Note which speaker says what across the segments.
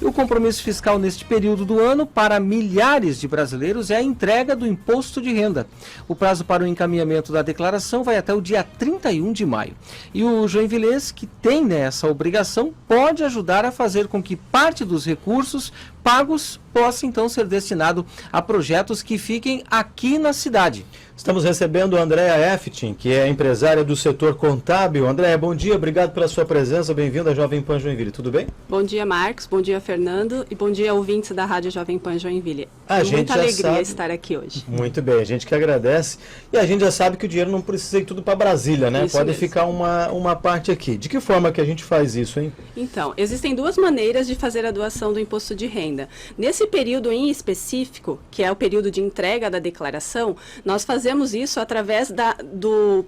Speaker 1: E o compromisso fiscal neste período do ano para milhares de brasileiros é a entrega do imposto de renda. O prazo para o encaminhamento da declaração vai até o dia 31 de maio. E o joinvilense, que tem essa obrigação, pode ajudar a fazer com que parte dos recursos pagos possa então ser destinado a projetos que fiquem aqui na cidade.
Speaker 2: Estamos recebendo a Andréa Eftin, que é empresária do setor contábil. Andréa, bom dia, obrigado pela sua presença, bem-vinda à Jovem Pan Joinville, tudo bem?
Speaker 3: Bom dia, Marcos, bom dia, Fernando, e bom dia, ouvintes da Rádio Jovem Pan Joinville.
Speaker 2: Muita
Speaker 3: alegria estar aqui hoje.
Speaker 2: Muito bem, a gente que agradece. E a gente já sabe que o dinheiro não precisa ir tudo para Brasília, né?
Speaker 3: Isso
Speaker 2: Pode
Speaker 3: mesmo.
Speaker 2: ficar uma parte aqui. De que forma que a gente faz isso, hein?
Speaker 3: Então, existem duas maneiras de fazer a doação do imposto de renda. Nesse período em específico, que é o período de entrega da declaração, nós fazemos isso através do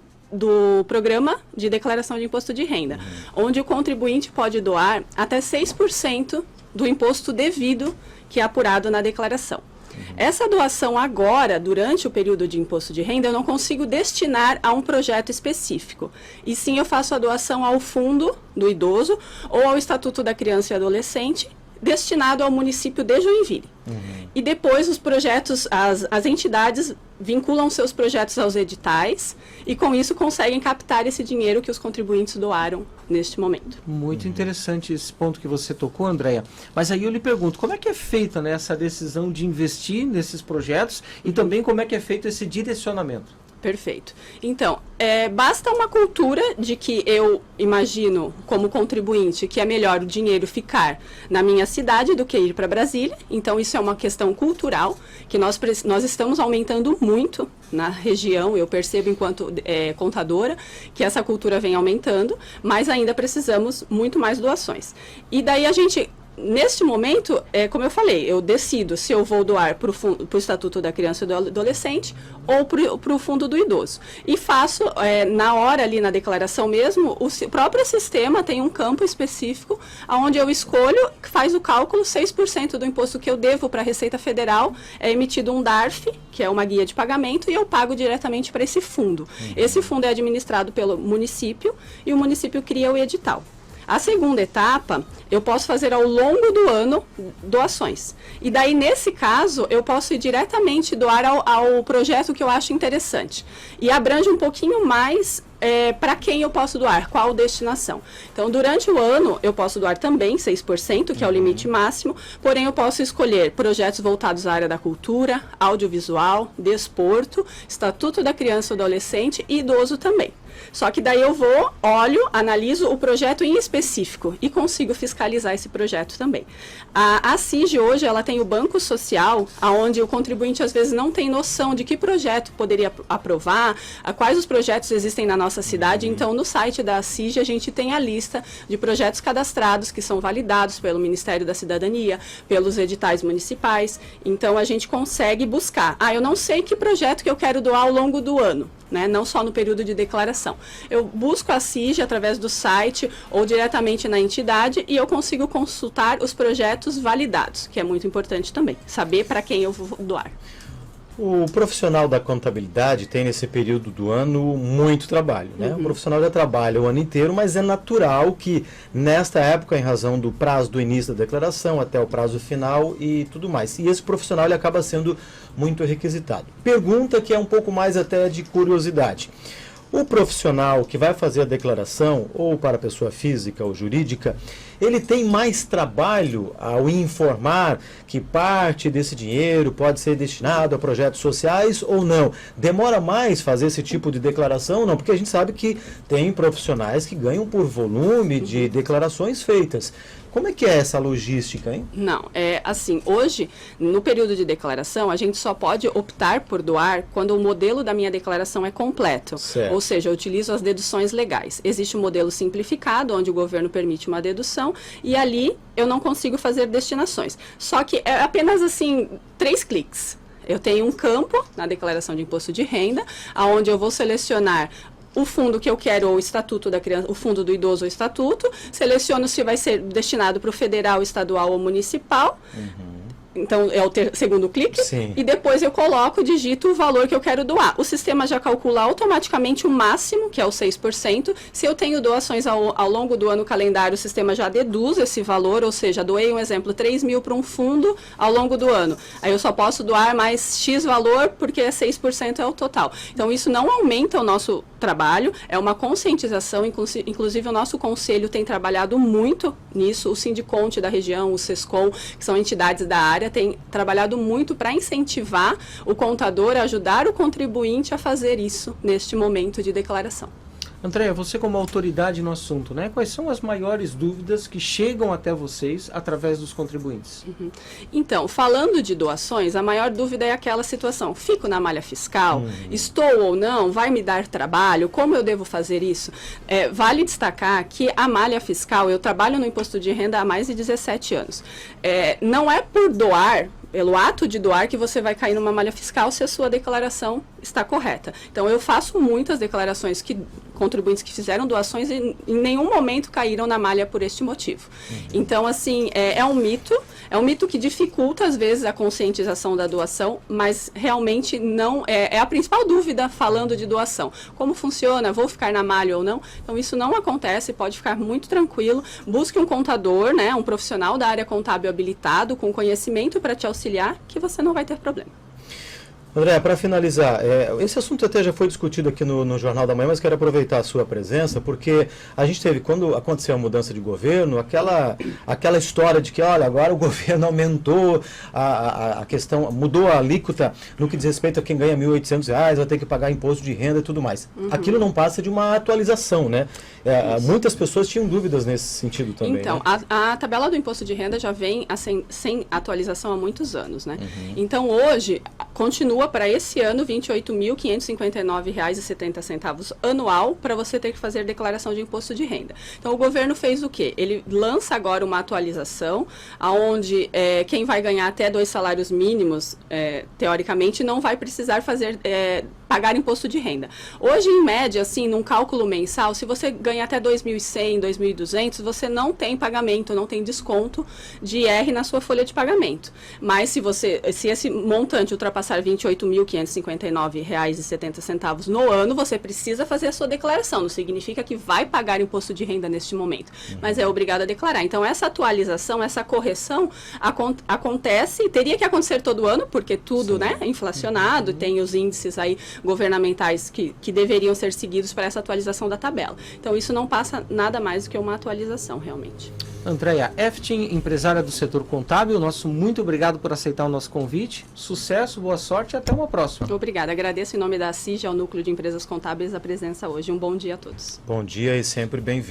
Speaker 3: Programa de Declaração de Imposto de Renda, onde o contribuinte pode doar até 6% do imposto devido que é apurado na declaração. Essa doação agora, durante o período de imposto de renda, eu não consigo destinar a um projeto específico. E sim, eu faço a doação ao Fundo do Idoso ou ao Estatuto da Criança e Adolescente, destinado ao município de Joinville. E depois os projetos, as entidades vinculam seus projetos aos editais e com isso conseguem captar esse dinheiro que os contribuintes doaram neste momento.
Speaker 1: Muito interessante esse ponto que você tocou, Andréa. Mas aí eu lhe pergunto, como é que é feita essa decisão de investir nesses projetos e também como é que é feito esse direcionamento?
Speaker 3: Perfeito. Então, basta uma cultura de que eu imagino, como contribuinte, que é melhor o dinheiro ficar na minha cidade do que ir para Brasília. Então, isso é uma questão cultural, que nós estamos aumentando muito na região. Eu percebo, enquanto contadora, que essa cultura vem aumentando, mas ainda precisamos muito mais doações. E daí a gente... Neste momento, como eu falei, eu decido se eu vou doar para o Estatuto da Criança e do Adolescente ou para o Fundo do Idoso. E faço, na hora ali na declaração mesmo, o próprio sistema tem um campo específico onde eu escolho, faz o cálculo, 6% do imposto que eu devo para a Receita Federal, é emitido um DARF, que é uma guia de pagamento, e eu pago diretamente para esse fundo. Esse fundo é administrado pelo município e o município cria o edital. A segunda etapa, eu posso fazer ao longo do ano doações. E daí, nesse caso, eu posso ir diretamente doar ao projeto que eu acho interessante. E abrange um pouquinho mais para quem eu posso doar, qual destinação. Então, durante o ano, eu posso doar também 6%, que é o limite máximo, porém eu posso escolher projetos voltados à área da cultura, audiovisual, desporto, Estatuto da Criança e Adolescente e idoso também. Só que daí eu vou, olho, analiso o projeto em específico e consigo fiscalizar esse projeto também. A CIG hoje, ela tem o Banco Social, onde o contribuinte às vezes não tem noção de que projeto poderia aprovar, quais os projetos existem na nossa cidade. Então, no site da CIG, a gente tem a lista de projetos cadastrados que são validados pelo Ministério da Cidadania, pelos editais municipais. Então, a gente consegue buscar. Eu não sei que projeto que eu quero doar ao longo do ano, né? Não só no período de declaração. Eu busco a CIG através do site ou diretamente na entidade e eu consigo consultar os projetos validados, que é muito importante também, saber para quem eu vou doar.
Speaker 2: O profissional da contabilidade tem nesse período do ano muito trabalho, né? O profissional já trabalha o ano inteiro, mas é natural que nesta época, em razão do prazo do início da declaração até o prazo final e tudo mais, e esse profissional ele acaba sendo muito requisitado. Pergunta que é um pouco mais até de curiosidade. O profissional que vai fazer a declaração, ou para pessoa física ou jurídica, ele tem mais trabalho ao informar que parte desse dinheiro pode ser destinado a projetos sociais ou não? Demora mais fazer esse tipo de declaração ou não? Porque a gente sabe que tem profissionais que ganham por volume de declarações feitas. Como é que é essa logística, hein?
Speaker 3: Não, assim, hoje, no período de declaração, a gente só pode optar por doar quando o modelo da minha declaração é completo.
Speaker 2: Certo.
Speaker 3: Ou seja, eu utilizo as deduções legais. Existe um modelo simplificado, onde o governo permite uma dedução, e ali eu não consigo fazer destinações. Só que é apenas, assim, 3 cliques. Eu tenho um campo na declaração de imposto de renda, onde eu vou selecionar o fundo que eu quero, ou o Estatuto da Criança, o Fundo do Idoso ou Estatuto, seleciono se vai ser destinado para o federal, estadual ou municipal. então é o segundo clique,
Speaker 2: Sim.
Speaker 3: e depois eu coloco, digito o valor que eu quero doar. O sistema já calcula automaticamente o máximo, que é o 6%. Se eu tenho doações ao longo do ano calendário, o sistema já deduz esse valor, ou seja, doei, um exemplo, 3 mil para um fundo ao longo do ano. Aí eu só posso doar mais X valor, porque 6% é o total. Então, isso não aumenta o nosso trabalho, é uma conscientização, inclusive o nosso conselho tem trabalhado muito nisso, o Sindiconte da região, o SESCOM, que são entidades da área, tem trabalhado muito para incentivar o contador a ajudar o contribuinte a fazer isso neste momento de declaração.
Speaker 1: Andréia, você como autoridade no assunto, né? Quais são as maiores dúvidas que chegam até vocês através dos contribuintes?
Speaker 3: Então, falando de doações, a maior dúvida é aquela situação: fico na malha fiscal? Estou ou não? Vai me dar trabalho? Como eu devo fazer isso? Vale destacar que a malha fiscal, eu trabalho no imposto de renda há mais de 17 anos. Não é por doar, pelo ato de doar, que você vai cair numa malha fiscal se a sua declaração está correta. Então, eu faço muitas declarações contribuintes que fizeram doações e em nenhum momento caíram na malha por este motivo. Então, assim, é um mito que dificulta, às vezes, a conscientização da doação, mas realmente não é a principal dúvida falando de doação. Como funciona? Vou ficar na malha ou não? Então, isso não acontece, pode ficar muito tranquilo. Busque um contador, né, um profissional da área contábil habilitado, com conhecimento para te auxiliar, que você não vai ter problema.
Speaker 2: André, para finalizar, esse assunto até já foi discutido aqui no Jornal da Manhã, mas quero aproveitar a sua presença, porque a gente teve, quando aconteceu a mudança de governo, aquela história de que, olha, agora o governo aumentou a questão, mudou a alíquota no que diz respeito a quem ganha R$ 1.800, vai ter que pagar imposto de renda e tudo mais. Aquilo não passa de uma atualização, né? Muitas pessoas tinham dúvidas nesse sentido também.
Speaker 3: Então,
Speaker 2: né?
Speaker 3: a tabela do imposto de renda já vem sem atualização há muitos anos, né? Então, hoje, continua para esse ano R$ 28.559,70 anual para você ter que fazer declaração de imposto de renda. Então, o governo fez o quê? Ele lança agora uma atualização onde quem vai ganhar até 2 salários mínimos, teoricamente, não vai precisar pagar imposto de renda. Hoje, em média, assim, num cálculo mensal, se você ganha até 2.100, 2.200, você não tem pagamento, não tem desconto de IR na sua folha de pagamento. Mas se esse montante ultrapassar R$ 28.559,70 no ano, você precisa fazer a sua declaração. Não significa que vai pagar imposto de renda neste momento, mas é obrigado a declarar. Então, essa atualização, essa correção acontece, teria que acontecer todo ano, porque tudo, né, é inflacionado, tem os índices aí governamentais que deveriam ser seguidos para essa atualização da tabela. Então, isso não passa nada mais do que uma atualização, realmente.
Speaker 1: Andréia Eftin, empresária do setor contábil, muito obrigado por aceitar o nosso convite. Sucesso, boa sorte e até uma próxima.
Speaker 3: Obrigada. Agradeço em nome da CIG, ao Núcleo de Empresas Contábeis, a presença hoje. Um bom dia a todos.
Speaker 2: Bom dia e sempre bem-vindo.